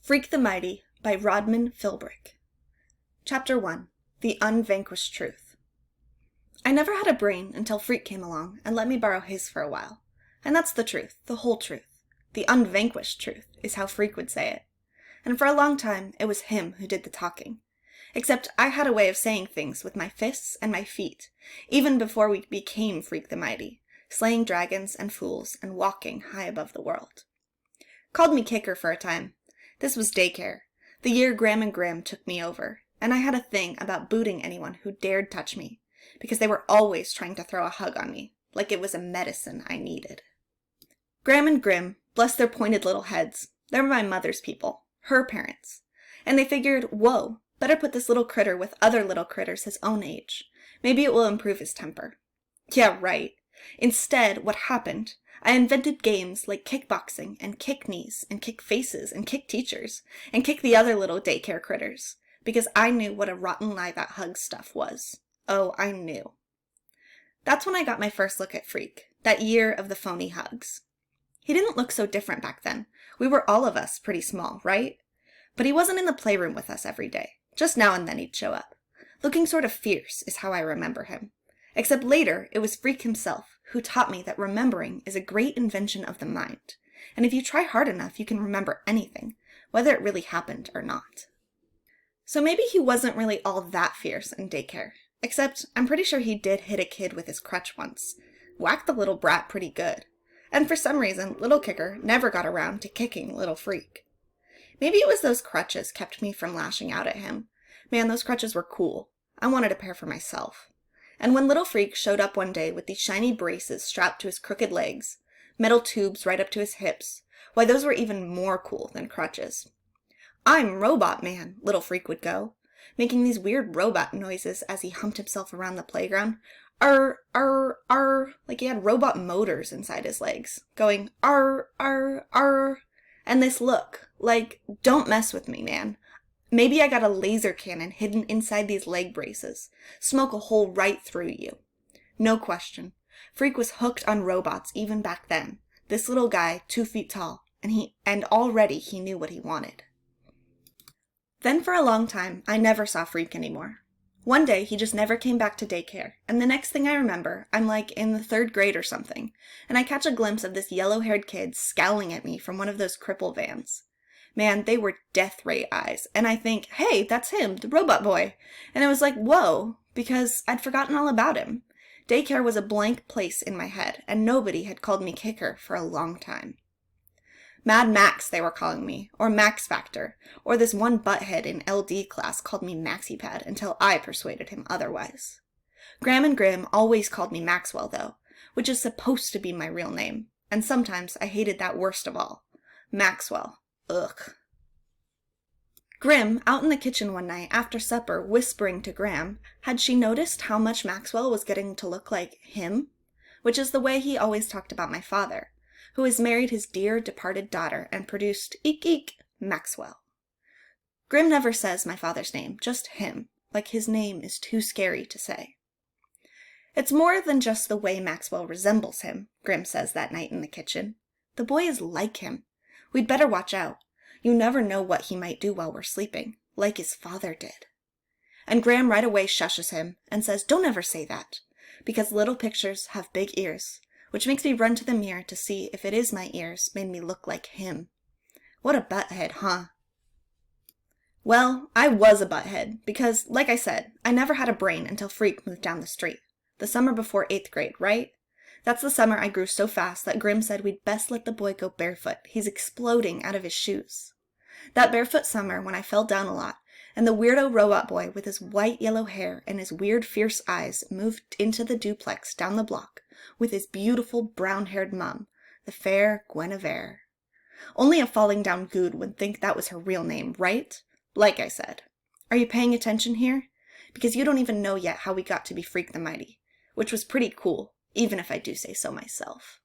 Freak the Mighty by Rodman Philbrick. Chapter 1. The Unvanquished Truth. I never had a brain until Freak came along and let me borrow his for a while. And that's the truth, the whole truth. The unvanquished truth is how Freak would say it. And for a long time, it was him who did the talking. Except I had a way of saying things with my fists and my feet, even before we became Freak the Mighty, slaying dragons and fools and walking high above the world. Called me Kicker for a time. This was daycare, the year Graham and Grim took me over, and I had a thing about booting anyone who dared touch me, because they were always trying to throw a hug on me, like it was a medicine I needed. Graham and Grim, bless their pointed little heads, they were my mother's people, her parents, and they figured, whoa, better put this little critter with other little critters his own age. Maybe it will improve his temper. Yeah, right. Instead, what happened? I invented games like kickboxing and kick knees and kick faces and kick teachers and kick the other little daycare critters because I knew what a rotten lie that hug stuff was. Oh, I knew. That's when I got my first look at Freak, that year of the phony hugs. He didn't look so different back then. We were all of us pretty small, right? But he wasn't in the playroom with us every day. Just now and then he'd show up. Looking sort of fierce is how I remember him. Except later, it was Freak himself who taught me that remembering is a great invention of the mind, and if you try hard enough, you can remember anything, whether it really happened or not. So maybe he wasn't really all that fierce in daycare, except I'm pretty sure he did hit a kid with his crutch once, whacked the little brat pretty good, and for some reason, little Kicker never got around to kicking little Freak. Maybe it was those crutches kept me from lashing out at him. Man, those crutches were cool. I wanted a pair for myself. And when little Freak showed up one day with these shiny braces strapped to his crooked legs, metal tubes right up to his hips, why those were even more cool than crutches. "I'm Robot Man," little Freak would go, making these weird robot noises as he humped himself around the playground. Arr, arr, arr, like he had robot motors inside his legs, going arr, arr, arr, and this look, like, don't mess with me, man. Maybe I got a laser cannon hidden inside these leg braces. Smoke a hole right through you. No question. Freak was hooked on robots even back then. This little guy, 2 feet tall, and already he knew what he wanted. Then for a long time, I never saw Freak anymore. One day, he just never came back to daycare, and the next thing I remember, I'm like in the 3rd grade or something, and I catch a glimpse of this yellow-haired kid scowling at me from one of those cripple vans. Man, they were death ray eyes, and I think, hey, that's him, the robot boy. And I was like, whoa, because I'd forgotten all about him. Daycare was a blank place in my head, and nobody had called me Kicker for a long time. Mad Max, they were calling me, or Max Factor, or this one butthead in LD class called me MaxiPad until I persuaded him otherwise. Graham and Grim always called me Maxwell, though, which is supposed to be my real name, and sometimes I hated that worst of all. Maxwell. Ugh. Grim, out in the kitchen one night after supper, whispering to Graham, had she noticed how much Maxwell was getting to look like him? Which is the way he always talked about my father, who has married his dear departed daughter and produced, eek eek, Maxwell. Grim never says my father's name, just him, like his name is too scary to say. It's more than just the way Maxwell resembles him, Grim says that night in the kitchen. The boy is like him. We'd better watch out. You never know what he might do while we're sleeping, like his father did. And Graham right away shushes him and says, don't ever say that, because little pictures have big ears, which makes me run to the mirror to see if it is my ears made me look like him. What a butthead, huh? Well, I was a butthead, because, like I said, I never had a brain until Freak moved down the street. The summer before 8th grade, right? That's the summer I grew so fast that Grim said we'd best let the boy go barefoot. He's exploding out of his shoes. That barefoot summer when I fell down a lot, and the weirdo robot boy with his white yellow hair and his weird fierce eyes moved into the duplex down the block with his beautiful brown-haired mum, the fair Guinevere. Only a falling down good would think that was her real name, right? Like I said. Are you paying attention here? Because you don't even know yet how we got to be Freak the Mighty, which was pretty cool. Even if I do say so myself.